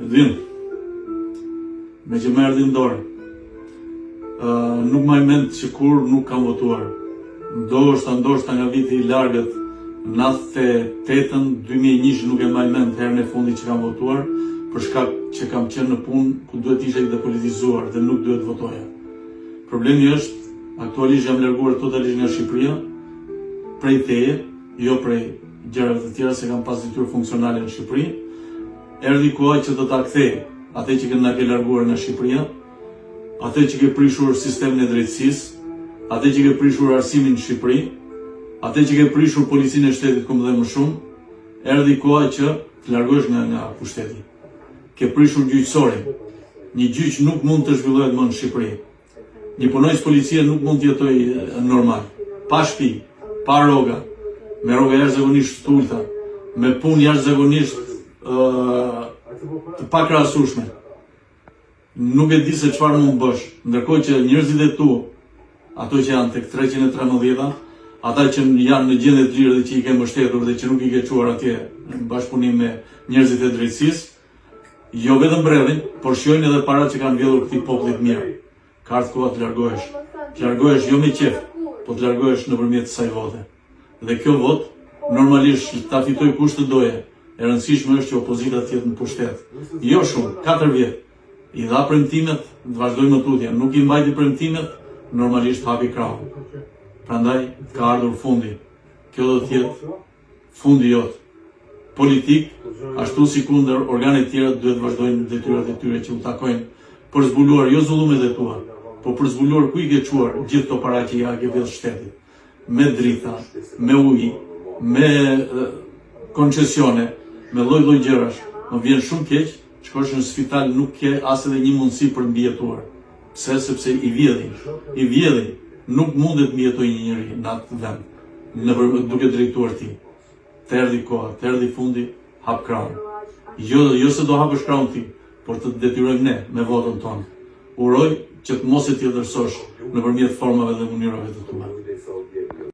Edvin, me që më erdhi në dorë, nuk më mend që kur nuk kam votuar. Ndoshta nga viti I largët 98-ën, 2001 nuk e mbaj mend herën e fundit që kam votuar, për shkak që kam qenë në punë ku duhet isha I depolitizuar dhe nuk duhet votoja. Problemi është, aktualisht jam larguar totalisht nga Shqipëria, prej teje, jo prej gjërave të tjera se kam pas detyrë funksionale në Shqipëri. Erdhi koha që do ta kthej atë që na ke larguar nga Shqipëria, atë që ke prishur sistemin e drejtësisë, atë që ke prishur arsimin në Shqipëri, atë që ke prishur policinë e shtetit ku më dhe më shumë, erdhi koha që të largohesh nga pushteti. Ke prishur gjyqësorin. Një gjyq nuk mund të zhvillohet më në Shqipëri. Një punonjës policie nuk mund të jetojë normal. Pa shtëpi, pa rroga, me rroga jashtëzakonisht të ulta, me punë jashtëzakonisht të pakrahasueshme. Nuk e di se çfarë mund bësh, ndërkohë që njerëzit e tu, ato që janë tek 313-a, ata që janë në gjendje të lirë dhe që I ke mbështetur dhe që nuk I ke çuar atje në bashkëpunim me njerëzit e drejtësisë, jo vetëm mbredhin, por shijojnë edhe paratë që kanë vjedhur këtij populli të mirë. Ka ardhur koha të largohesh. Të largohesh jo me qef, po të largohesh nëpërmjet kësaj vote. Dhe kjo votë normalisht ta fitoj kush të doje. E rëndësishme është që opozita të jetë në pushtet. Jo shumë, 4 vjet. I dha premtimet, të vazhdojmë më tutje. Nuk I mbajti premtimet, normalisht hapi krahun. Prandaj ka ardhur fundi. Kjo do të jetë fundi jot. Politik, ashtu si kundër organet tjera duhet vazhdojnë detyrat e tyre që u takojnë për zbuluar jo zullumet e tua, po për zbuluar ku I ke çuar gjithë to para që ja ke vjedhur shtetit. Me drita, me ujë, me koncesione, me lloj-lloj gjërash. Më vjen shumë keq, shkosh në spital nuk ke as edhe një mundësi për mbijetuar. Pse? Sepse I vjedhin. Nuk mundet mbijetoj një njeri në atë vend, duke drejtuar ti. Të erdhi koha, të erdhi fundi, hap krahun. Jo se do hapësh krahun ti, por të detyrojmë ne me votën tonë. Uroj që të mos e tjetërsosh nëpërmjet formave dhe mënyrave të tua.